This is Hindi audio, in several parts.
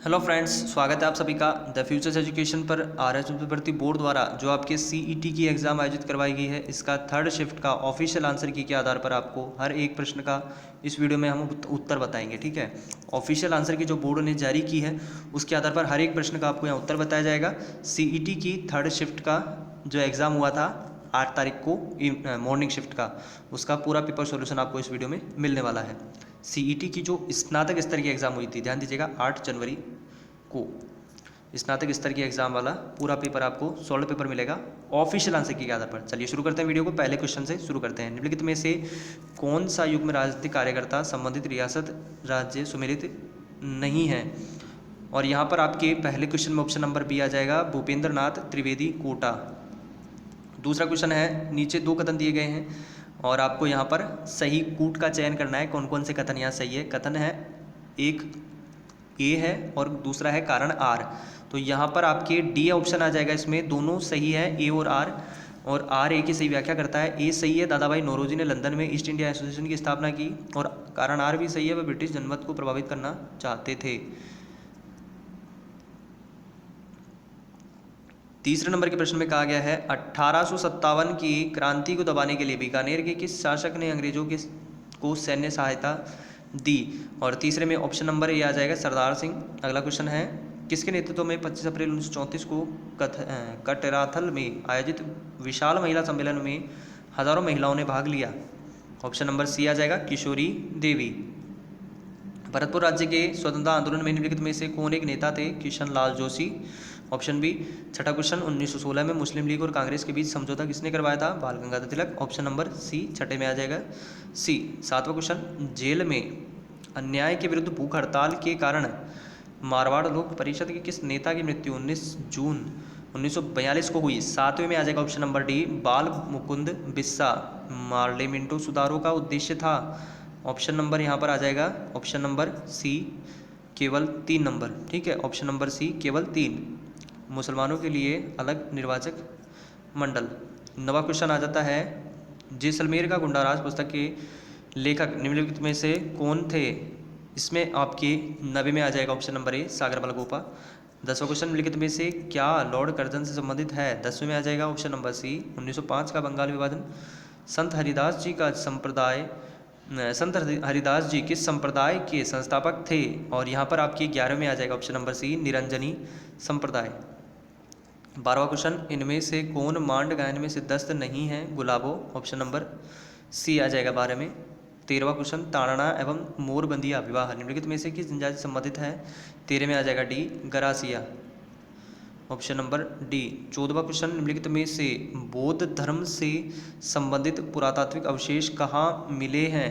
हेलो फ्रेंड्स, स्वागत है आप सभी का द फ्यूचर्स एजुकेशन पर आरएस भर्ती बोर्ड द्वारा जो आपके सीईटी की एग्ज़ाम आयोजित करवाई गई है। इसका थर्ड शिफ्ट का ऑफिशियल आंसर की के आधार पर आपको हर एक प्रश्न का इस वीडियो में हम उत्तर बताएंगे। ठीक है, ऑफिशियल आंसर की जो बोर्ड ने जारी की है उसके आधार पर हर एक प्रश्न का आपको यहाँ उत्तर बताया जाएगा। सीईटी की थर्ड शिफ्ट का जो एग्ज़ाम हुआ था 8 तारीख को मॉर्निंग शिफ्ट का, उसका पूरा पेपर सॉल्यूशन आपको इस वीडियो में मिलने वाला है। सीईटी की जो स्नातक स्तर की एग्ज़ाम हुई थी, ध्यान दीजिएगा, 8 जनवरी को स्नातक स्तर की एग्जाम वाला पूरा पेपर आपको सॉल्व पेपर मिलेगा ऑफिशियल आंसर की आधार पर। चलिए शुरू करते हैं वीडियो को। पहले क्वेश्चन से शुरू करते हैं। निम्नलिखित में से कौन सा युग्म राजनीतिक कार्यकर्ता संबंधित रियासत राज्य सुमेलित नहीं है? और यहाँ पर आपके पहले क्वेश्चन में ऑप्शन नंबर बी आ जाएगा, भूपेंद्र नाथ त्रिवेदी कोटा। दूसरा क्वेश्चन है, नीचे 2 कथन दिए गए हैं और आपको यहाँ पर सही कूट का चयन करना है। कौन कौन से कथन यहाँ सही है? कथन है एक ए है और दूसरा है कारण आर। तो यहाँ पर आपके डी ऑप्शन आ जाएगा, इसमें दोनों सही है, ए और आर ए की सही व्याख्या करता है। ए सही है, दादा भाई नौरोजी ने लंदन में ईस्ट इंडिया एसोसिएशन की स्थापना की, और कारण आर भी सही है, वह ब्रिटिश जनमत को प्रभावित करना चाहते थे। तीसरे नंबर के प्रश्न में कहा गया है 1857 की क्रांति को दबाने के लिए बीकानेर के किस शासक ने अंग्रेजों के को सैन्य सहायता दी? और तीसरे में ऑप्शन नंबर ए आ जाएगा, सरदार सिंह। अगला क्वेश्चन है, किसके नेतृत्व में 25 अप्रैल 1934 को कटराथल में आयोजित विशाल महिला सम्मेलन में हजारों महिलाओं ने भाग लिया? ऑप्शन नंबर सी आ जाएगा, किशोरी देवी। भरतपुर राज्य के स्वतंत्रता आंदोलन में निम्नलिखित में से कौन एक नेता थे? किशन लाल जोशी। Option B. छठा क्वेश्चन, 1916 में मुस्लिम लीग और कांग्रेस के बीच समझौता किसने करवाया था? बाल गंगाधर तिलक। ऑप्शन नंबर सी छठे में आ जाएगा, सी। सातवां क्वेश्चन, जेल में अन्याय के विरुद्ध भूख हड़ताल के कारण मारवाड़ लोक परिषद के किस नेता की मृत्यु 19 जून 1942 को हुई? सातवें में आ जाएगा ऑप्शन नंबर डी, बाल मुकुंद बिस्सा। पार्लियामेंटो सुधारों का उद्देश्य था? ऑप्शन नंबर यहाँ पर आ जाएगा, ऑप्शन नंबर सी, केवल 3 नंबर। ठीक है, ऑप्शन नंबर सी, केवल 3, मुसलमानों के लिए अलग निर्वाचक मंडल। नवा क्वेश्चन आ जाता है, जैसलमेर का गुंडाराज पुस्तक के लेखक निम्नलिखित में से कौन थे? इसमें आपके 90 में आ जाएगा option number A, Sagar Balgopa. 10वां क्वेश्चन, निम्नलिखित में से क्या लॉर्ड कर्जन से संबंधित है? 10वें में आ जाएगा ऑप्शन नंबर सी, 1905 का बंगाल विभाजन। संत हरिदास जी किस संप्रदाय के संस्थापक थे? और यहाँ पर आपके 11वें में आ जाएगा ऑप्शन नंबर सी, निरंजनी संप्रदाय। 12वां क्वेश्चन, इनमें से कौन मांड गायन में सिद्धस्त नहीं है? गुलाबो। ऑप्शन नंबर सी आ जाएगा 12 में। 13वां क्वेश्चन, ताड़ना एवं मोरबंदिया विवाह निम्नलिखित में से किस जनजाति से संबंधित है? 13 में आ जाएगा D, Garasia. Option number D. 14वां क्वेश्चन, निम्नलिखित में से बौद्ध धर्म से संबंधित पुरातात्विक अवशेष कहाँ मिले हैं?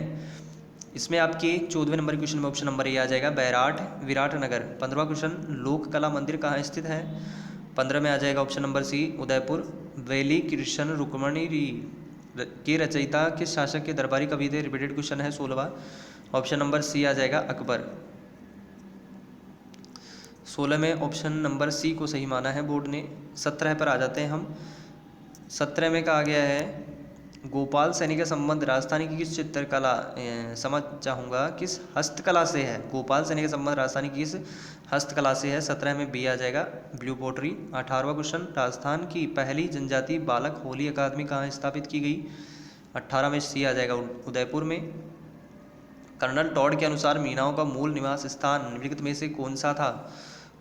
इसमें आपके 14वें नंबर क्वेश्चन में ऑप्शन नंबर ए आ जाएगा, बैराठ विराटनगर। 15वां क्वेश्चन, लोक कला मंदिर कहाँ स्थित है? 15 में आ जाएगा option number C, Udaipur. Veli Krishna Rukmini के रचयिता किस शासक के दरबारी कवि थे? रिपीटेड क्वेश्चन है 16वां। ऑप्शन नंबर सी आ जाएगा, अकबर। 16 में ऑप्शन नंबर सी को सही माना है बोर्ड ने। 17 पर आ जाते हैं हम। 17 में कहा गया है, गोपाल सैनी का संबंध राजस्थानी की किस चित्रकला समझ चाहूँगा किस हस्तकला से है? गोपाल सैनी का संबंध राजस्थानी की किस हस्तकला से है? 17 में बी आ जाएगा, ब्लू पोट्री। 18वां क्वेश्चन, राजस्थान की पहली जनजाति बालक होली अकादमी कहाँ स्थापित की गई? 18 में सी आ जाएगा, उदयपुर में। कर्नल टॉड के अनुसार मीनाओं का मूल निवास स्थान निम्नलिखित में से कौन सा था?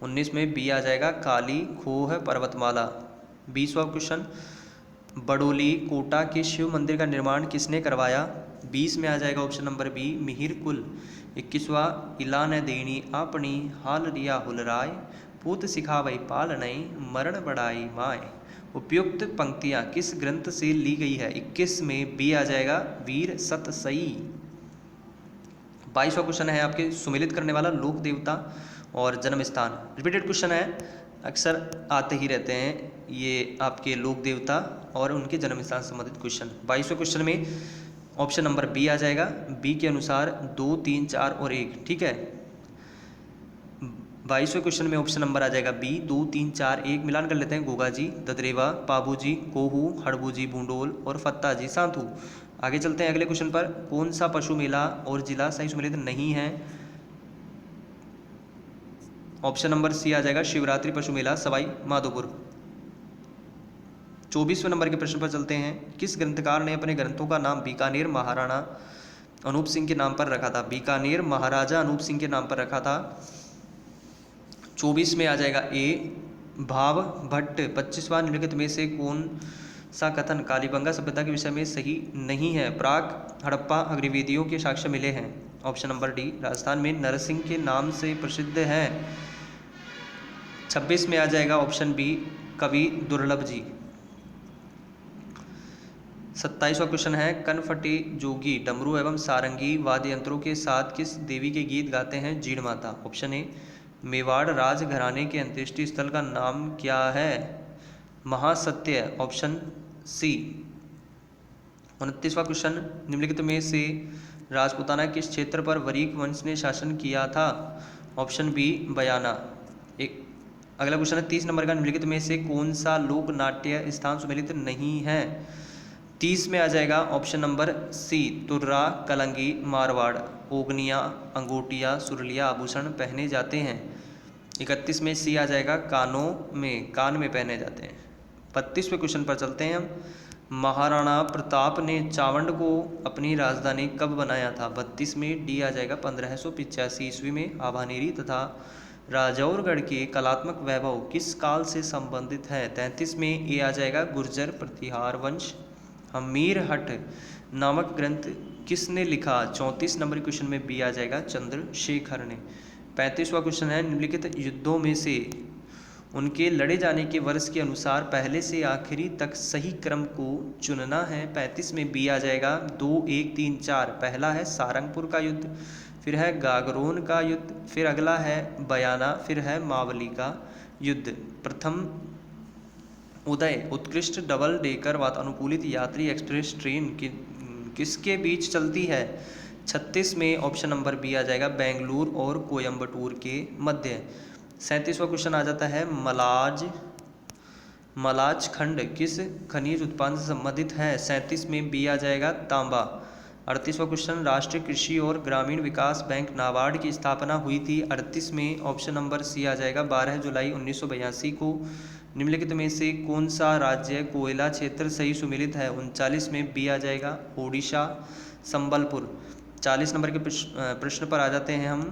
19 में बी आ जाएगा, काली खोह पर्वतमाला। 20वां क्वेश्चन, बडोली कोटा के शिव मंदिर का निर्माण किसने करवाया? 20 में आ जाएगा ऑप्शन नंबर बी, मिहिर कुल। 21वां, इला न देनी अपनी हाल रिया हुलराय, पूत सिखावई पाल नई मरण बड़ाई माए। उपयुक्त पंक्तियां किस ग्रंथ से ली गई है? 21 में बी आ जाएगा, वीर सत सई। 22वां क्वेश्चन है आपके सुमेलित करने वाला लोक देवता और जन्म स्थान। रिपीटेड क्वेश्चन है, अक्सर आते ही रहते हैं ये आपके लोक देवता और उनके जन्म स्थान से संबंधित क्वेश्चन। 22वें क्वेश्चन में ऑप्शन नंबर बी आ जाएगा, बी के अनुसार 2, 3, 4 और 1। ठीक है, 22वें क्वेश्चन में ऑप्शन नंबर आ जाएगा बी, 2, 3, 4, 1। मिलान कर लेते हैं, गोगा जी, ददरेवा, पाबू जी, कोहू, हड़बू जी, भूंडोल और फत्ता जी, सांथू। आगे चलते हैं अगले क्वेश्चन पर। कौन सा पशु मेला और जिला सही सुमेलित नहीं है? ऑप्शन नंबर सी आ जाएगा शिवरात्रि पशु मेला सवाई माधोपुर। 24वें नंबर के प्रश्न पर चलते हैं। किस ग्रंथकार ने अपने ग्रंथों का नाम बीकानेर महाराणा अनूप सिंह के नाम पर रखा था? बीकानेर महाराजा अनूप सिंह के नाम पर रखा था। 24 में आ जाएगा ए भाव भट्ट। 25वां निम्नलिखित में से कौन सा कथन कालीबंगा सभ्यता के विषय में सही नहीं है? प्राक हड़प्पा अग्रवेदियों के साक्ष्य मिले हैं। ऑप्शन नंबर डी राजस्थान में नरसिंह के नाम से प्रसिद्ध है। 26 में आ जाएगा ऑप्शन बी कवि दुर्लभ जी। 27वां क्वेश्चन है कनफटी जोगी डमरू एवं सारंगी वाद्य यंत्रों के साथ किस देवी के गीत गाते हैं? जीण माता। ऑप्शन ए मेवाड़ राज घराने के अंत्येष्टि स्थल का नाम क्या है? महासत्य। Option C. 29वां क्वेश्चन निम्नलिखित में से राजपूताना किस क्षेत्र पर वरीक वंश ने शासन किया था? ऑप्शन बी बयाना। एक अगला क्वेश्चन है 30 नंबर का निम्नलिखित में से कौन सा लोक नाट्य स्थान सुमेलित नहीं है? 30 में आ जाएगा ऑप्शन नंबर सी तुर्रा कलंगी मारवाड़ ओगनिया अंगूठिया सुरलिया आभूषण पहने जाते हैं। 31 में सी आ जाएगा कान में पहने जाते हैं। 32वें क्वेश्चन पर चलते हैं हम। महाराणा प्रताप ने चावंड को अपनी राजधानी कब बनाया था? 32 में डी आ जाएगा 1585 ईस्वी में। आभानेरी तथा राजौरगढ़ के कलात्मक वैभव किस काल से संबंधित है? 33 में ए आ जाएगा गुर्जर प्रतिहार वंश। हमीर हट नामक ग्रंथ किसने लिखा? 34 नंबर क्वेश्चन में बी आ जाएगा चंद्रशेखर ने। 35वां क्वेश्चन है निम्नलिखित युद्धों में से उनके लड़े जाने के वर्ष के अनुसार पहले से आखिरी तक सही क्रम को चुनना है। 35 में बी आ जाएगा 2 1 3 4। पहला है सारंगपुर का युद्ध, फिर है गागरोन का युद्ध, फिर अगला है बयाना, फिर है मावली का युद्ध। प्रथम उदय उत्कृष्ट डबल डेकर वातानुकूलित यात्री एक्सप्रेस ट्रेन किसके बीच चलती है? 36 में ऑप्शन नंबर बी आ जाएगा बेंगलुरु और कोयम्बटूर के मध्य। 37वां क्वेश्चन आ जाता है मलाज खंड किस खनिज उत्पादन से संबंधित है? 37 में बी आ जाएगा तांबा। 38वां क्वेश्चन राष्ट्रीय कृषि और ग्रामीण विकास बैंक नाबार्ड की स्थापना हुई थी। 38 में ऑप्शन नंबर सी आ जाएगा 12 जुलाई 1982 को। निम्नलिखित में से कौन सा राज्य कोयला क्षेत्र सही सुमेलित है? 39 में बी आ जाएगा ओडिशा संबलपुर। 40 नंबर के प्रश्न पर आ जाते हैं हम।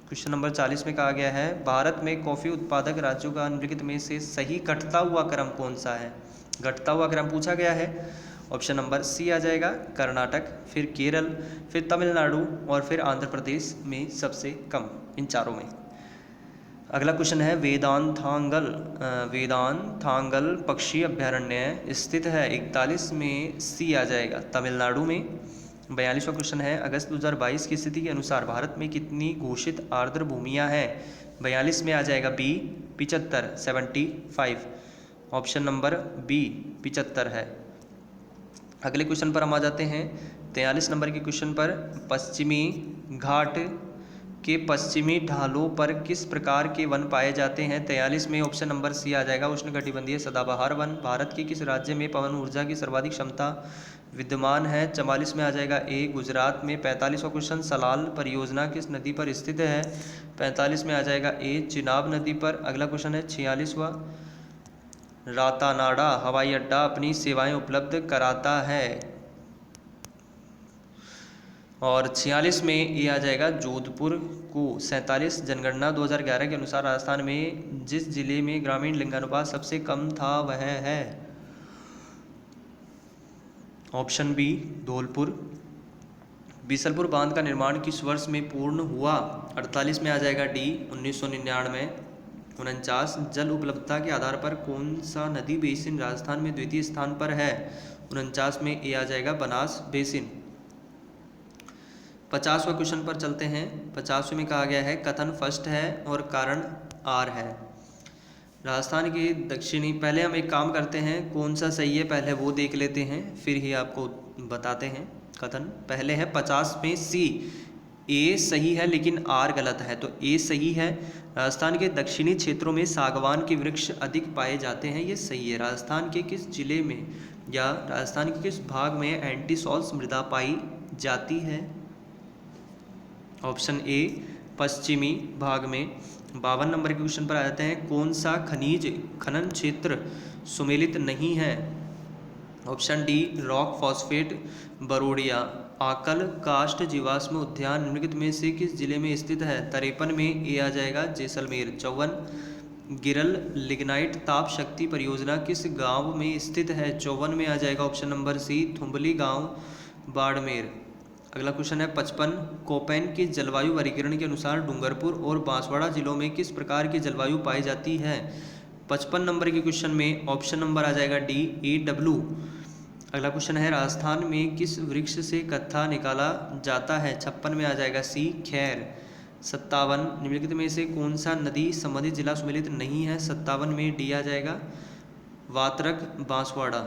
क्वेश्चन नंबर 40 में कहा गया है भारत में कॉफ़ी उत्पादक राज्यों का निम्नलिखित में से सही घटता हुआ क्रम कौन सा है? घटता हुआ क्रम पूछा गया है। ऑप्शन नंबर सी आ जाएगा कर्नाटक, फिर केरल, फिर तमिलनाडु और फिर आंध्र प्रदेश में सबसे कम, इन चारों में। अगला क्वेश्चन है वेदांथांगल पक्षी अभ्यारण्य स्थित है? 41 में सी आ जाएगा तमिलनाडु में। 42वां क्वेश्चन है अगस्त 2022 की स्थिति के अनुसार भारत में कितनी घोषित आर्द्र भूमियां हैं? 42 में आ जाएगा बी 75 75। ऑप्शन नंबर बी 75 है। अगले क्वेश्चन पर हम आ जाते हैं 43 नंबर के क्वेश्चन पर। पश्चिमी घाट के पश्चिमी ढालों पर किस प्रकार के वन पाए जाते हैं? 43 में ऑप्शन नंबर सी आ जाएगा उष्णकटिबंधीय सदाबहार वन। भारत के किस राज्य में पवन ऊर्जा की सर्वाधिक क्षमता विद्यमान है? 44 में आ जाएगा ए गुजरात में। 45वां क्वेश्चन सलाल परियोजना किस नदी पर स्थित है? 45 में आ जाएगा ए चिनाब नदी पर। अगला क्वेश्चन है 46वां रातानाडा हवाई अड्डा अपनी सेवाएं उपलब्ध कराता है? और 46 में ये आ जाएगा जोधपुर को। 47 जनगणना 2011 के अनुसार राजस्थान में जिस जिले में ग्रामीण लिंगानुपात सबसे कम था वह है? Option B Dholpur. बीसलपुर बांध का निर्माण किस वर्ष में पूर्ण हुआ? 48 में आ जाएगा डी 1999। 49 जल उपलब्धता के आधार पर कौन सा नदी बेसिन राजस्थान में द्वितीय स्थान पर है? 49 में ए आ जाएगा बनास बेसिन। 50वां क्वेश्चन पर चलते हैं। 50वें में कहा गया है कथन फर्स्ट है और कारण आर है। राजस्थान के दक्षिणी, पहले हम एक काम करते हैं कौन सा सही है पहले वो देख लेते हैं फिर ही आपको बताते हैं कथन। पहले है 50 में सी ए सही है लेकिन आर गलत है, तो ए सही है। राजस्थान के दक्षिणी क्षेत्रों में सागवान के वृक्ष अधिक पाए जाते हैं, ये सही है। राजस्थान के किस जिले में या राजस्थान के किस भाग में एंटीसॉल्स मृदा पाई जाती है? ऑप्शन ए पश्चिमी भाग में। 52 नंबर के क्वेश्चन पर आ जाते हैं, कौन सा खनिज खनन क्षेत्र सुमेलित नहीं है? Option D rock phosphate Barodia. Akal काष्ठ जीवाश्म उद्यान निम्नलिखित में से किस जिले में स्थित है? 53 में ए आ जाएगा जैसलमेर। 54 गिरल लिग्नाइट ताप शक्ति परियोजना किस गांव में स्थित है? 54 में आ जाएगा ऑप्शन नंबर सी थुम्बली गांव बाड़मेर। अगला क्वेश्चन है 55 कोपेन के जलवायु वर्गीकरण के अनुसार डूंगरपुर और बांसवाड़ा जिलों में किस प्रकार की जलवायु पाई जाती है? 55 नंबर के क्वेश्चन में ऑप्शन नंबर आ जाएगा डी AW। अगला क्वेश्चन है राजस्थान में किस वृक्ष से कत्था निकाला जाता है? 56 में आ जाएगा सी खैर। 57 निम्नलिखित में से कौन सा नदी संबंधित जिला सुमेलित नहीं है? 57 में डी आ जाएगा वात्रक बांसवाड़ा।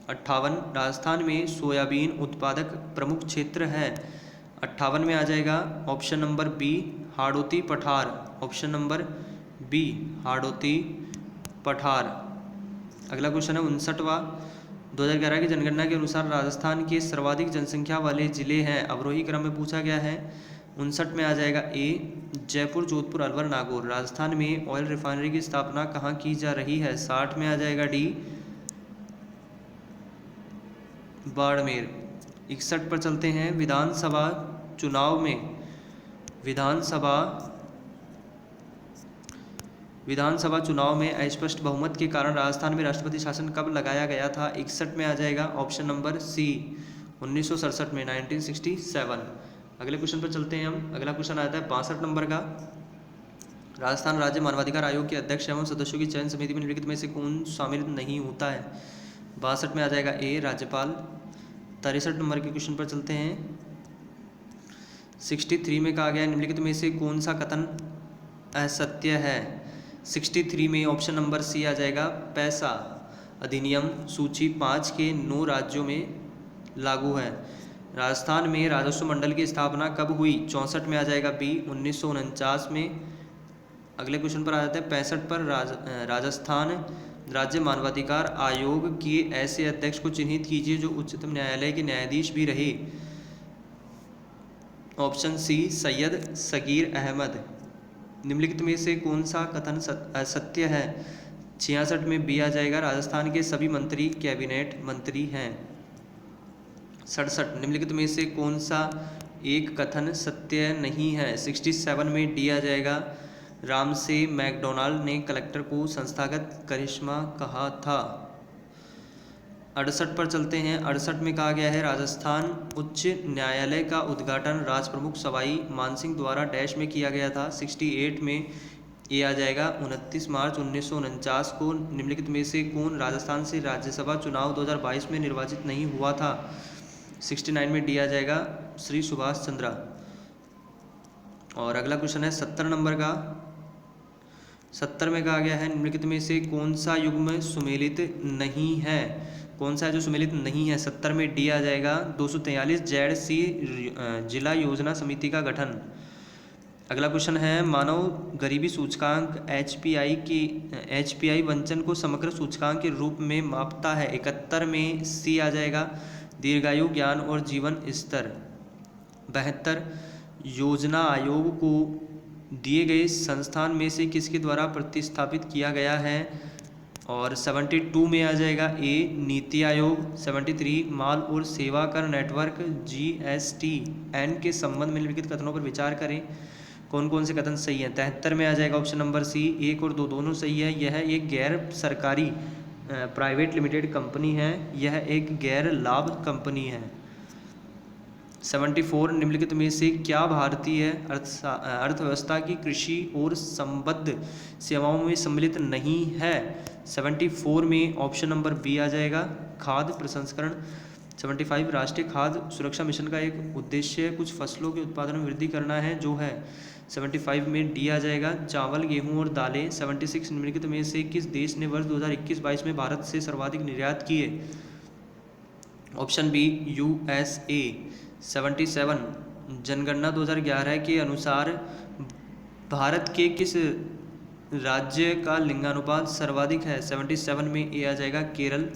58 राजस्थान में सोयाबीन उत्पादक प्रमुख क्षेत्र है? 58 में आ जाएगा ऑप्शन नंबर बी हाड़ौती पठार। ऑप्शन नंबर बी हाड़ौती पठार। अगला क्वेश्चन है 59वां 2011 की जनगणना के अनुसार राजस्थान के सर्वाधिक जनसंख्या वाले जिले हैं? अवरोही क्रम में पूछा गया है। 59 में आ जाएगा ए जयपुर जोधपुर अलवर नागौर। राजस्थान में ऑयल रिफाइनरी की स्थापना कहाँ की जा रही है? 60 में आ जाएगा डी बाड़मेर। 61 पर चलते हैं विधानसभा चुनाव में विधानसभा चुनाव में अस्पष्ट बहुमत के कारण राजस्थान में राष्ट्रपति शासन कब लगाया गया था? 61 में आ जाएगा ऑप्शन नंबर सी 1967 में 1967। अगले क्वेश्चन पर चलते हैं हम। अगला क्वेश्चन आता है 62 नंबर का। राजस्थान राज्य मानवाधिकार आयोग के अध्यक्ष एवं सदस्यों की चयन समिति में निम्नलिखित में से कौन शामिल नहीं होता है? 62 में आ जाएगा ए राज्यपाल। 63 नंबर के क्वेश्चन पर चलते हैं। 63 में कहा गया निम्नलिखित में से कौन सा कथन असत्य है? 63 में ऑप्शन नंबर सी आ जाएगा पैसा अधिनियम सूची 5 के 9 राज्यों में लागू है। राजस्थान में राजस्व मंडल की स्थापना कब हुई? 64 में आ जाएगा बी 1949 में। अगले क्वेश्चन पर आ जाते हैं 65 पर राजस्थान राज्य मानवाधिकार आयोग के ऐसे अध्यक्ष को चिन्हित कीजिए जो उच्चतम न्यायालय के न्यायाधीश भी रहे। Option C Syed Sagir Ahmad. निम्नलिखित में से कौन सा कथन असत्य है? 66 में बी आ जाएगा राजस्थान के सभी मंत्री कैबिनेट मंत्री हैं। 67 निम्नलिखित में से कौन सा एक कथन सत्य नहीं है? 67 में डी आ जाएगा रामसे मैकडोनाल्ड ने कलेक्टर को संस्थागत करिश्मा कहा था। 68 पर चलते हैं। 68 में कहा गया है राजस्थान उच्च न्यायालय का उद्घाटन राज प्रमुख सवाई मानसिंह द्वारा डैश में किया गया था। 68 में ये आ जाएगा 29 मार्च 1949 को। निम्नलिखित में से कौन राजस्थान से राज्यसभा चुनाव 2022 में निर्वाचित नहीं हुआ था? 69 में डी आ जाएगा श्री सुभाष चंद्रा। और अगला क्वेश्चन है 70 नंबर का। 70 में कहा गया है निम्नलिखित में से कौन सा युग्म सुमेलित नहीं है? कौन सा है जो सुमेलित नहीं है? 70 में डी आ जाएगा 243 ZC जिला योजना समिति का गठन। अगला क्वेश्चन है मानव गरीबी सूचकांक HPI वंचन को समग्र सूचकांक के रूप में मापता है। 71 में सी आ जाएगा दीर्घायु ज्ञान और जीवन स्तर। 72 योजना आयोग को दिए गए संस्थान में से किसके द्वारा प्रतिस्थापित किया गया है? और 72 में आ जाएगा ए नीति आयोग। 73 माल और सेवा कर नेटवर्क GSTN के संबंध में निम्नलिखित कथनों पर विचार करें। कौन कौन से कथन सही हैं? 73 में आ जाएगा ऑप्शन नंबर सी 1 और 2 दोनों सही है। यह एक गैर सरकारी प्राइवेट लिमिटेड कंपनी है। यह एक गैर लाभ कंपनी है। 74 निम्नलिखित में से क्या भारतीय अर्थव्यवस्था की कृषि और संबद्ध सेवाओं में सम्मिलित नहीं है? 74 में ऑप्शन नंबर बी आ जाएगा खाद्य प्रसंस्करण। 75 राष्ट्रीय खाद्य सुरक्षा मिशन का एक उद्देश्य कुछ फसलों के उत्पादन में वृद्धि करना है जो है। 75 में डी आ जाएगा चावल गेहूं और दालें। 76 निम्नलिखित में से किस देश ने वर्ष 2021-22 में भारत से सर्वाधिक निर्यात किए? Option B USA। 77 जनगणना 2011 के अनुसार भारत के किस राज्य का लिंगानुपात सर्वाधिक है? 77 में ए आ जाएगा केरल।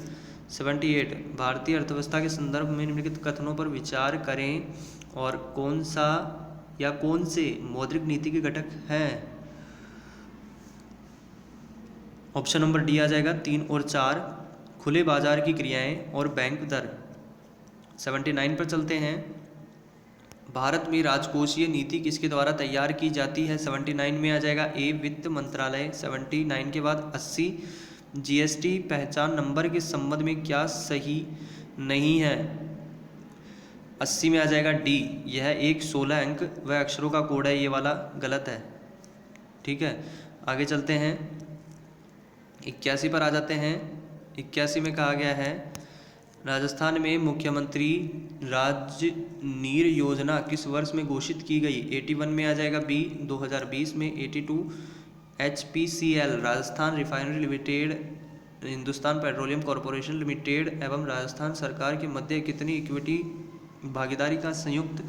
78 भारतीय अर्थव्यवस्था के संदर्भ में निम्नलिखित कथनों पर विचार करें और कौन सा या कौन से मौद्रिक नीति के घटक हैं? ऑप्शन नंबर डी आ जाएगा 3 और 4, खुले बाजार की क्रियाएं और बैंक दर। 79 पर चलते हैं। भारत में राजकोषीय नीति किसके द्वारा तैयार की जाती है? 79 में आ जाएगा ए, वित्त मंत्रालय। 79 के बाद 80, जीएसटी पहचान नंबर के संबंध में क्या सही नहीं है? 80 में आ जाएगा डी, यह एक 16 अंक व अक्षरों का कोड है, ये वाला गलत है। ठीक है, आगे चलते हैं। 81 पर आ जाते हैं। 81 में कहा गया है राजस्थान में मुख्यमंत्री राजनीर योजना किस वर्ष में घोषित की गई? 81 में आ जाएगा बी, 2020 में। 82, HPCL Rajasthan refinery limited, Hindustan petroleum corporation limited एवं राजस्थान सरकार के मध्य कितनी इक्विटी भागीदारी का संयुक्त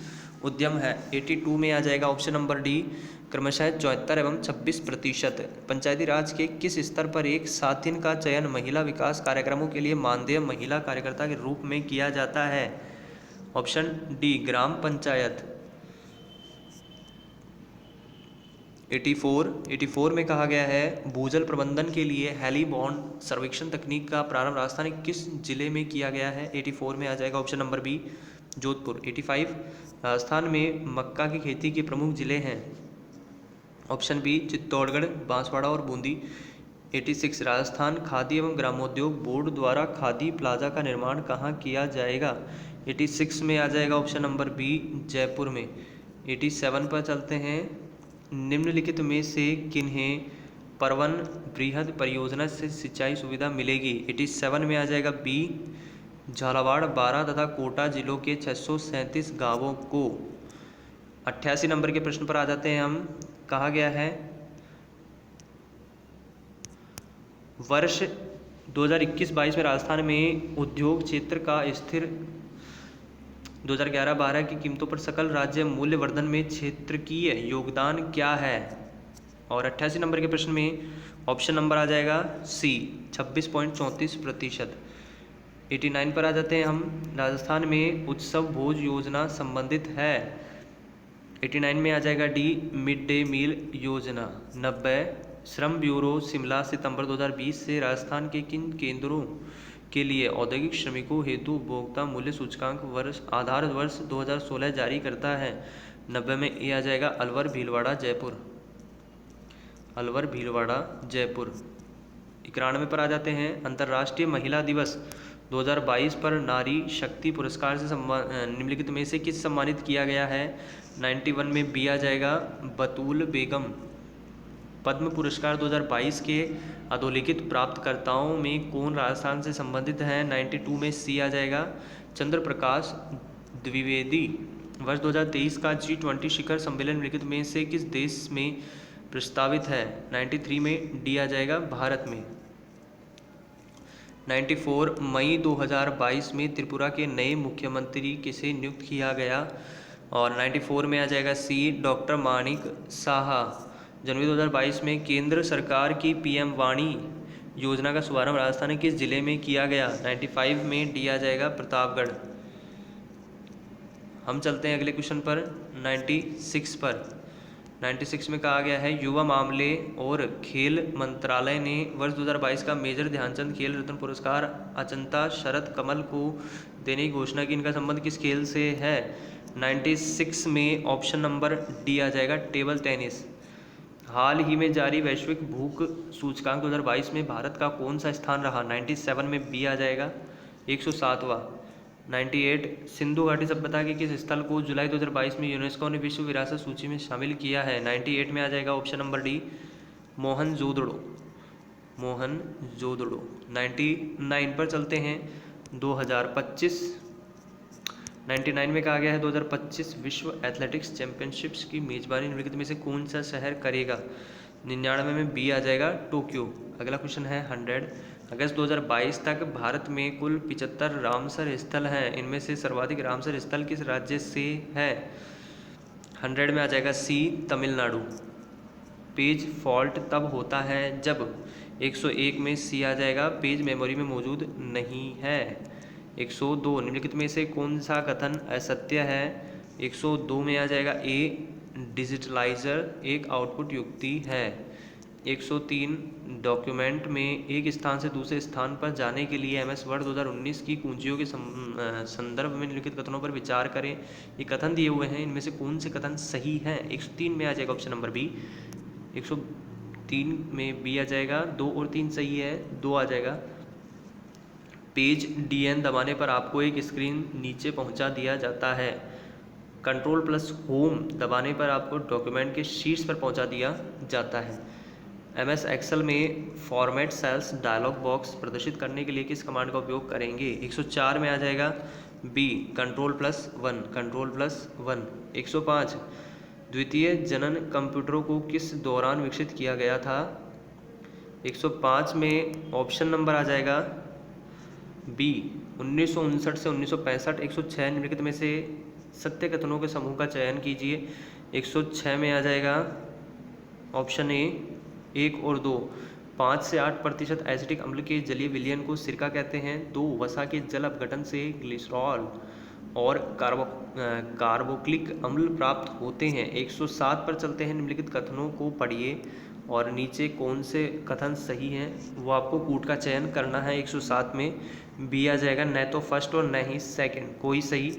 उद्यम है? 82 में आ जाएगा ऑप्शन नंबर डी, क्रमशः 74 एवं 26%। पंचायती राज के किस स्तर पर एक साथिन का चयन महिला विकास कार्यक्रमों के लिए मानदेय महिला कार्यकर्ता के रूप में किया जाता है? ऑप्शन डी, ग्राम पंचायत। 84 में कहा गया है भूजल प्रबंधन के लिए हेलीबॉन्ड सर्वेक्षण तकनीक का प्रारंभ राजस्थान के किस जिले में किया गया है? 84 में आ जाएगा option number B, Jodhpur. 85, Rajasthan में मक्का की खेती के प्रमुख जिले हैं? ऑप्शन बी, चित्तौड़गढ़, बांसवाड़ा और बूंदी। 86, राजस्थान खादी एवं ग्रामोद्योग बोर्ड द्वारा खादी प्लाजा का निर्माण कहाँ किया जाएगा? 86 में आ जाएगा ऑप्शन नंबर बी, जयपुर में। 87 पर चलते हैं। निम्नलिखित में से किन्हें परवन बृहद परियोजना से सिंचाई सुविधा मिलेगी? 87 में आ जाएगा बी, झालावाड़, बारां तथा कोटा जिलों के 637 गांवों को। 88 नंबर के प्रश्न पर आ जाते हैं हम। कहा गया है वर्ष 2021-22 में राजस्थान में उद्योग क्षेत्र का स्थिर 2011-12 की कीमतों पर सकल राज्य मूल्य वर्धन में क्षेत्रकीय योगदान क्या है? और 88 नंबर के प्रश्न में ऑप्शन नंबर आ जाएगा सी, 26.34%। 89 पर आ जाते हैं हम। राजस्थान में उत्सव भोज योजना संबंधित है? 89 में आ जाएगा डी, मिड डे मील योजना। 90, श्रम ब्यूरो शिमला सितंबर 2020 से राजस्थान के किन केंद्रों के लिए औद्योगिक श्रमिकों हेतु उपभोक्ता मूल्य सूचकांक वर्ष आधार वर्ष 2016 जारी करता है? 90 में ए आ जाएगा अलवर भीलवाड़ा जयपुर। अलवर भीलवाड़ा जयपुर। 91 पर आ जाते हैं। अंतर्राष्ट्रीय महिला दिवस 2022 पर नारी शक्ति पुरस्कार से निम्नलिखित में से किस सम्मानित किया गया है? 91 में बी आ जाएगा बतूल बेगम। पद्म पुरस्कार 2022 के अधोलिखित प्राप्तकर्ताओं में कौन राजस्थान से संबंधित है? 92 में सी आ जाएगा चंद्र प्रकाश द्विवेदी। वर्ष 2023 का G20 शिखर सम्मेलन निम्नलिखित में से किस देश में प्रस्तावित है? 93 में डी आ जाएगा भारत में। 94, मई 2022 में त्रिपुरा के नए मुख्यमंत्री किसे नियुक्त किया गया? और 94 में आ जाएगा सी, डॉक्टर माणिक साहा। जनवरी 2022 में केंद्र सरकार की पीएम वाणी योजना का शुभारंभ राजस्थान के किस जिले में किया गया? 95 में डी आ जाएगा प्रतापगढ़। हम चलते हैं अगले क्वेश्चन पर, 96 पर। 96 में कहा गया है युवा मामले और खेल मंत्रालय ने वर्ष 2022 का मेजर ध्यानचंद खेल रत्न पुरस्कार अचंता शरद कमल को देने की घोषणा की। इनका संबंध किस खेल से है? 96 में ऑप्शन नंबर डी आ जाएगा टेबल टेनिस। हाल ही में जारी वैश्विक भूख सूचकांक 2022 में भारत का कौन सा स्थान रहा? 97 में बी आ जाएगा 107वां। 98, सिंधु घाटी सभ्यता के किस स्थल को जुलाई 2022 में यूनेस्को ने विश्व विरासत सूची में शामिल किया है? 98 में आ जाएगा option number D Mohenjodaro. Mohenjodaro. 99 पर चलते हैं। 2025 99 में कहा गया है 2025 विश्व एथलेटिक्स चैंपियनशिप्स की मेजबानी निम्नलिखित में से कौन सा शहर करेगा? 99 में बी आ जाएगा टोक्यो। अगला क्वेश्चन है 100, अगस्त 2022 तक भारत में कुल 75 रामसर स्थल हैं, इनमें से सर्वाधिक रामसर स्थल किस राज्य से है? 100 में आ जाएगा सी, तमिलनाडु। पेज फॉल्ट तब होता है जब 101 में सी आ जाएगा पेज मेमोरी में मौजूद नहीं है। 102, निम्नलिखित में से कौन सा कथन असत्य है? 102 में आ जाएगा ए, डिजिटलाइजर एक आउटपुट युक्ति है। 103 डॉक्यूमेंट में एक स्थान से दूसरे स्थान पर जाने के लिए MS वर्ड 2019 की कुंजियों के संदर्भ में निम्नलिखित कथनों पर विचार करें। ये कथन दिए हुए हैं, इनमें से कौन से कथन सही हैं? 103 में आ जाएगा ऑप्शन नंबर बी। 103 में बी आ जाएगा, 2 और 3 सही है, 2 आ जाएगा। पेज DN दबाने पर आपको एक स्क्रीन नीचे पहुंचा दिया जाता है। Ctrl+Home दबाने पर आपको डॉक्यूमेंट के शीर्ष पर पहुंचा दिया जाता है। MS एक्सेल में फॉर्मेट सेल्स डायलॉग बॉक्स प्रदर्शित करने के लिए किस कमांड का उपयोग करेंगे? 104 में आ जाएगा बी, Ctrl+1, Ctrl+1। 105 द्वितीय जनन कंप्यूटरों को किस दौरान विकसित किया गया था? 105 में ऑप्शन नंबर आ जाएगा बी, 1959 से 1965। 106 निम्नलिखित में से सत्य कथनों के समूह का चयन कीजिए। 106 में आ जाएगा ऑप्शन ए, 1 और 2। 5 से 8% एसिटिक अम्ल के जलीय विलयन को सिरका कहते हैं। 2 वसा के जल अपघटन से ग्लिसरॉल और कार्बोक्सिलिक अम्ल प्राप्त होते हैं। 107 पर चलते हैं। निम्नलिखित कथनों को पढ़िए और नीचे कौन से कथन सही हैं वो आपको कूट का चयन करना है। 107 में बी आ जाएगा, न तो फर्स्ट और न ही सेकंड, कोई सही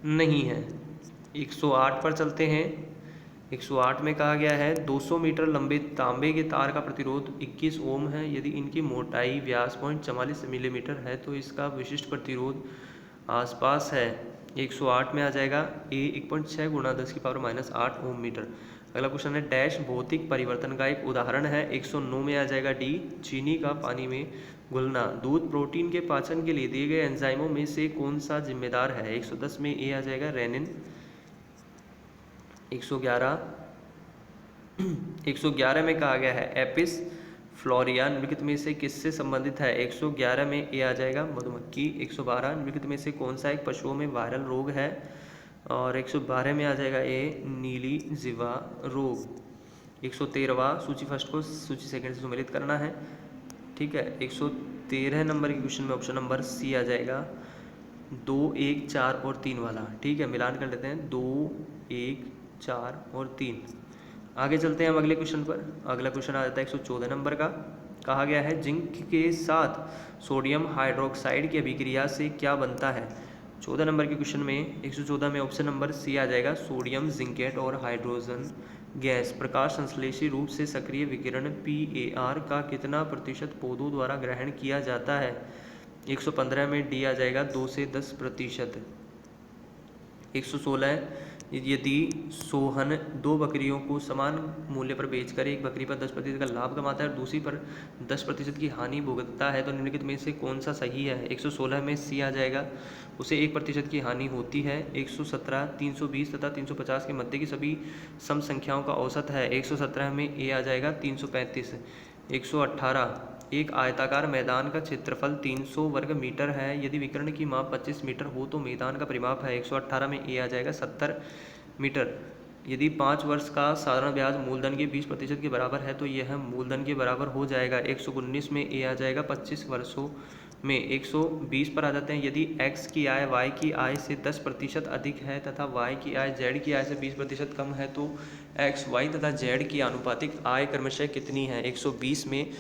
नहीं है। 108 पर चलते हैं। 108 में कहा गया है 200 मीटर लंबे तांबे के तार का प्रतिरोध 21 ओम है। यदि इनकी मोटाई व्यास 0.44 मिलीमीटर है तो इसका विशिष्ट प्रतिरोध आसपास है। 108 में आ जाएगा ए, 1.6 × 10⁻⁸ ओम मीटर। अगला क्वेश्चन है डैश भौतिक परिवर्तन का एक उदाहरण है। 109 में आ जाएगा डी, चीनी का पानी में घुलना। दूध प्रोटीन के पाचन के लिए दिए गए एंजाइमों में से कौन सा जिम्मेदार है? 110 में ए आ जाएगा रेनिन। 111 में कहा गया है एपिस फ्लोरिया निम्नलिखित में से किससे संबंधित है? 111 में ए आ जाएगा मधुमक्खी। 112 निम्नलिखित में से कौन सा एक पशुओं में वायरल रोग है? और 112 में आ जाएगा ए, नीली जिवा रोग। 113वां सूची फर्स्ट को सूची सेकंड से सम्मिलित करना है। ठीक है, 113 नंबर के क्वेश्चन में ऑप्शन नंबर सी आ जाएगा 2, 1, 4 और 3 वाला। ठीक है, मिलान कर लेते हैं 2, 1, 4 और 3। आगे चलते हैं हम अगले क्वेश्चन पर। अगला क्वेश्चन आ जाता है 114 नंबर का। कहा गया है जिंक के साथ सोडियम हाइड्रोक्साइड की अभिक्रिया से क्या बनता है? 14 नंबर के क्वेश्चन में 114 में ऑप्शन नंबर सी आ जाएगा सोडियम जिंकेट और हाइड्रोजन गैस। प्रकाश संश्लेषी रूप से सक्रिय विकिरण PAR का कितना प्रतिशत पौधों द्वारा ग्रहण किया जाता है? 115 में डी आ जाएगा 2 से 10%। 116 यदि सोहन 2 बकरियों को समान मूल्य पर बेचकर एक बकरी पर 10% का लाभ कमाता है और दूसरी पर 10% की हानि भुगतता है तो निम्नलिखित में से कौन सा सही है? 116 में सी आ जाएगा, उसे 1% की हानि होती है। 117 320 तथा 350 के मध्य की सभी सम संख्याओं का औसत है। 117 में ए आ जाएगा 335। 118 एक आयताकार मैदान का क्षेत्रफल 300 वर्ग मीटर है। यदि विकर्ण की माप 25 मीटर हो तो मैदान का परिमाप है। 118 में ए आ जाएगा 70 मीटर। यदि 5 वर्ष का साधारण ब्याज मूलधन के 20% के बराबर है तो यह मूलधन के बराबर हो जाएगा। 119 में ए आ जाएगा 25 वर्षों में। 120 पर आ जाते हैं। यदि x की आय y की आय से 10% अधिक है तथा y की आय z की आय से 20% कम है तो x, y तथा z की आनुपातिक आय क्रमशः कितनी है? 120 में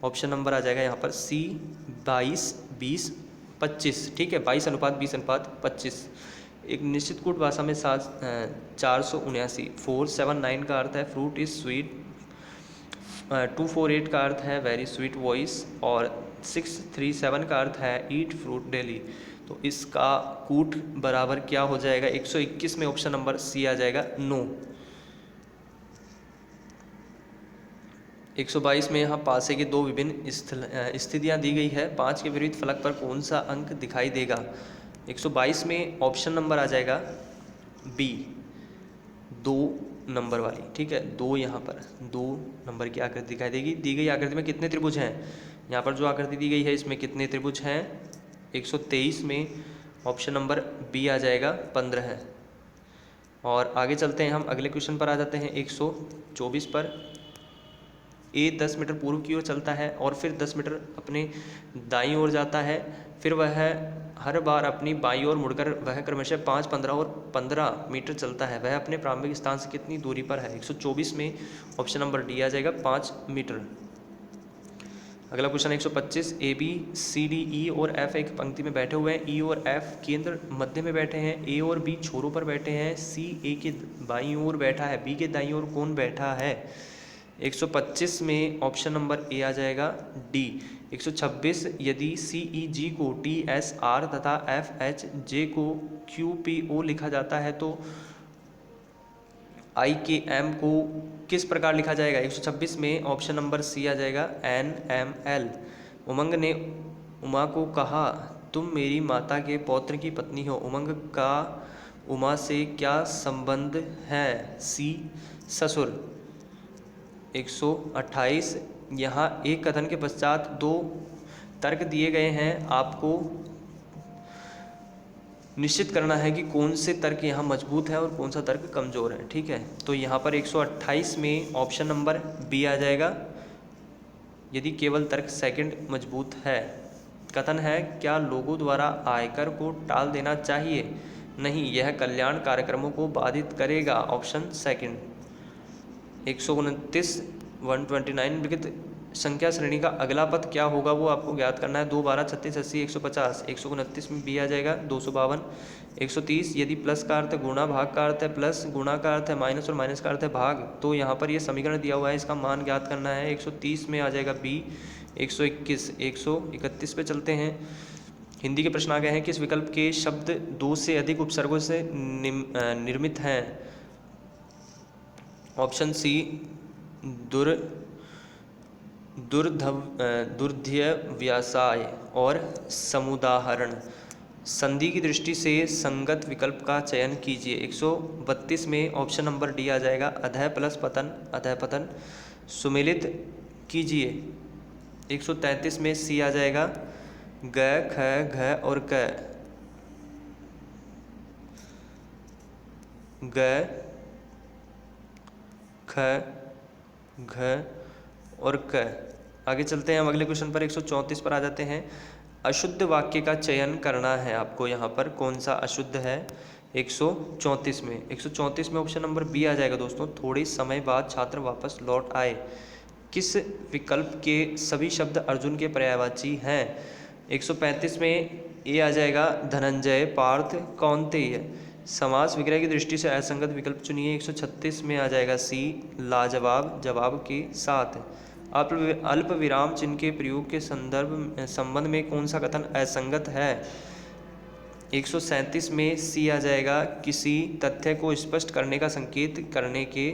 ऑप्शन नंबर आ जाएगा यहाँ पर सी, 22:20:25। ठीक है, 22:20:25। एक निश्चित कूट भाषा में 479 479 का अर्थ है फ्रूट इज स्वीट। 248 का अर्थ है वेरी स्वीट वॉइस और 637 का अर्थ है ईट फ्रूट डेली। तो इसका कूट बराबर क्या हो जाएगा? 121 में ऑप्शन नंबर सी आ जाएगा नो। 122 में यहाँ पासे के 2 विभिन्न स्थितियाँ दी गई है। 5 के विपरीत फलक पर कौन सा अंक दिखाई देगा? 122 में ऑप्शन नंबर आ जाएगा बी, 2 नंबर वाली। ठीक है, 2 यहाँ पर 2 नंबर की आकृति दिखाई देगी। दी गई आकृति में कितने त्रिभुज हैं? यहाँ पर जो आकृति दी गई है इसमें कितने त्रिभुज हैं? 123 में ऑप्शन नंबर बी आ जाएगा 15 है। और आगे चलते हैं हम अगले क्वेश्चन पर आ जाते हैं 124 पर। ए 10 मीटर पूर्व की ओर चलता है और फिर 10 मीटर अपने दाईं ओर जाता है। फिर वह हर बार अपनी बाईं ओर मुड़कर वह क्रमशः 5, 15 और 15 मीटर चलता है, वह अपने प्रारंभिक स्थान से कितनी दूरी पर है? 124 में ऑप्शन नंबर डी आ जाएगा 5 मीटर। अगला question 125, A B C D E और एफ एक पंक्ति में बैठे हुए हैं, ई और एफ केंद्र मध्य में बैठे हैं, ए और बी छोरों पर बैठे हैं, सी ए के बाईं ओर बैठा है, बी के दाईं ओर कौन बैठा है? 125 में ऑप्शन नंबर ए आ जाएगा डी। 126, यदि सी ई जी को टी एस आर तथा एफ एच जे को क्यू पी ओ लिखा जाता है तो आई के एम को किस प्रकार लिखा जाएगा? 126 में ऑप्शन नंबर सी आ जाएगा एन एम एल। उमंग ने उमा को कहा, तुम मेरी माता के पौत्र की पत्नी हो। उमंग का उमा से क्या संबंध है? सी ससुर। 128, यहाँ एक कथन के पश्चात दो तर्क दिए गए हैं, आपको निश्चित करना है कि कौन से तर्क यहाँ मजबूत है और कौन सा तर्क कमज़ोर है। ठीक है, तो यहाँ पर 128 में ऑप्शन नंबर बी आ जाएगा यदि केवल तर्क सेकंड मजबूत है। कथन है, क्या लोगों द्वारा आयकर को टाल देना चाहिए? नहीं, यह कल्याण कार्यक्रमों को बाधित करेगा। Option second. 129, 129 निम्नलिखित संख्या श्रेणी का अगला पद क्या होगा वो आपको ज्ञात करना है। 2, 12, 36, 80, 150। 129 में बी आ जाएगा 252। 130, यदि प्लस का अर्थ गुणा, भाग का अर्थ है प्लस, गुणा का अर्थ है माइनस और माइनस का अर्थ है भाग, तो यहाँ पर ये समीकरण दिया हुआ है, इसका मान ज्ञात करना है। 130 में आ जाएगा बी। 121, 131 पे चलते हैं। हिंदी के प्रश्न आ गए हैं, किस विकल्प के शब्द दो से अधिक उपसर्गों से निर्मित हैं? ऑप्शन सी दुर्ध्य व्यासाय और समुदाहरण। संधि की दृष्टि से संगत विकल्प का चयन कीजिए। 132 में ऑप्शन नंबर डी आ जाएगा अधः प्लस पतन, अधः पतन। सुमेलित कीजिए। 133 में सी आ जाएगा ग, ख, घ और क। ग, ख, घ और क। आगे चलते हैं हम अगले क्वेश्चन पर। 134 पर आ जाते हैं। अशुद्ध वाक्य का चयन करना है आपको, यहाँ पर कौन सा अशुद्ध है? 134 में 134 में ऑप्शन नंबर बी आ जाएगा दोस्तों, थोड़े समय बाद छात्र वापस लौट आए। किस विकल्प के सभी शब्द अर्जुन के पर्यायवाची हैं? 135 में ए आ जाएगा धनंजय, पार्थ, कौन्तेय। समास विग्रह की दृष्टि से असंगत विकल्प चुनिए। 136 में आ जाएगा सी लाजवाब, जवाब के साथ। अल्प विराम चिन्ह के प्रयोग के संबंध में कौन सा कथन असंगत है? 137 में सी आ जाएगा किसी तथ्य को स्पष्ट करने का संकेत करने के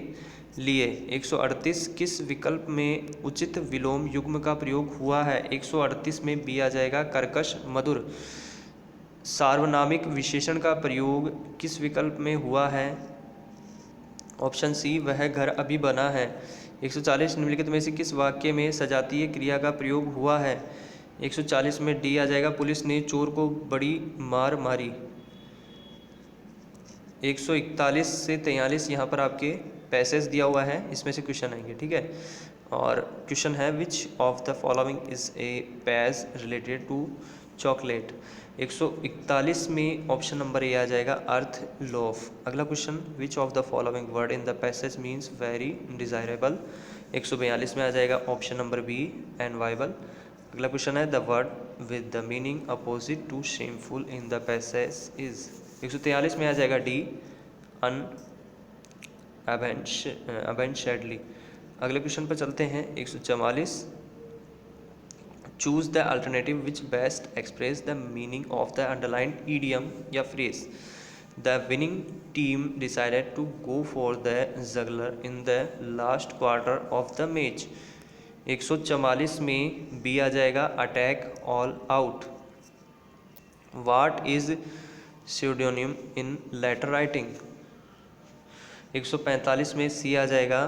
लिए। 138, किस विकल्प में उचित विलोम युग्म का प्रयोग हुआ है? 138 में बी आ जाएगा कर्कश, मधुर। सार्वनामिक विशेषण का प्रयोग किस विकल्प में हुआ है? ऑप्शन सी वह घर अभी बना है। 140, निम्नलिखित में से किस वाक्य में सजातीय क्रिया का प्रयोग हुआ है? 140 में डी आ जाएगा पुलिस ने चोर को बड़ी मार मारी। 141 से 43 यहाँ पर आपके पैसेज दिया हुआ है, इसमें से क्वेश्चन आएंगे। ठीक है, और क्वेश्चन है which of the following is a page related to chocolate. 141 में ऑप्शन नंबर ए आ जाएगा अर्थ लोफ। अगला question, which of the following word in the passage means very desirable. 142 में आ जाएगा ऑप्शन नंबर बी एनवाइबल। अगला क्वेश्चन है the word with the meaning opposite to shameful in the passage is. 143 में आ जाएगा डी अन अबेंशेडली। अगले क्वेश्चन पर चलते हैं। 144, choose the alternative which best express the meaning of the underlined idiom या phrase. The winning team decided to go for the jugular in the last quarter of the match. 144 में बी आ जाएगा attack all out. What is pseudonym in letter writing. 145 में सी आ जाएगा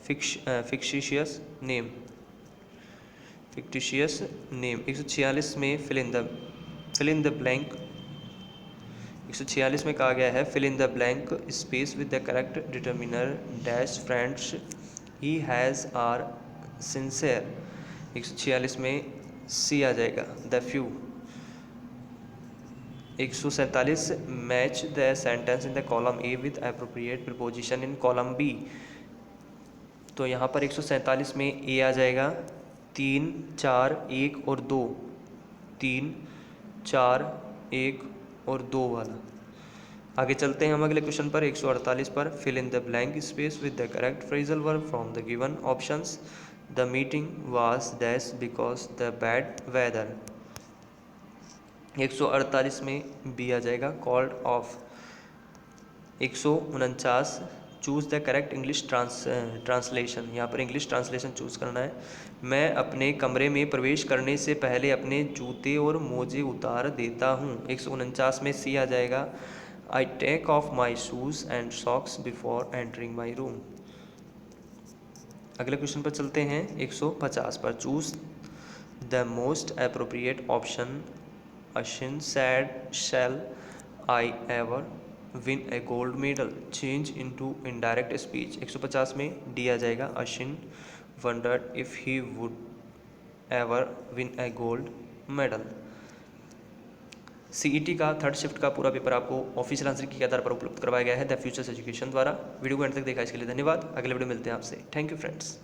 फिक्टिशियस नेम, फिक्टिशियस नेम। 146 में फिल इन द ब्लैंक। 146 में कहा गया है fill in the blank space with the correct determiner dash friends he has are sincere. 146 में सी आ जाएगा the few. 147 match the sentence in the column A with appropriate preposition in column B. तो यहाँ पर 147 में ए आ जाएगा 3, 4, 1 और 2, 3, 4, 1 और 2 वाला। आगे चलते हैं हम अगले क्वेश्चन पर 148 पर। Fill in the blank space with the correct phrasal verb from the given options. The meeting was dash because the bad weather. 148 में बी आ जाएगा called off. 149 choose the correct English translation. यहाँ पर इंग्लिश ट्रांसलेशन चूज़ करना है। मैं अपने कमरे में प्रवेश करने से पहले अपने जूते और मोजे उतार देता हूँ। 149 में सी आ जाएगा I take off my shoes and socks before entering my room. अगले क्वेश्चन पर चलते हैं 150 पर। Choose the most appropriate option. Ashin said shall I ever win a gold medal change into indirect speech. 150 में डी आ जाएगा Ashin wondered if he would ever win a gold medal. CET का थर्ड शिफ्ट का पूरा पेपर आपको ऑफिशियल आंसर की के आधार पर उपलब्ध करवाया गया है द फ्यूचर्स एजुकेशन द्वारा। वीडियो को एंड तक देखा इसके लिए धन्यवाद। अगले वीडियो मिलते हैं आपसे। Thank you friends.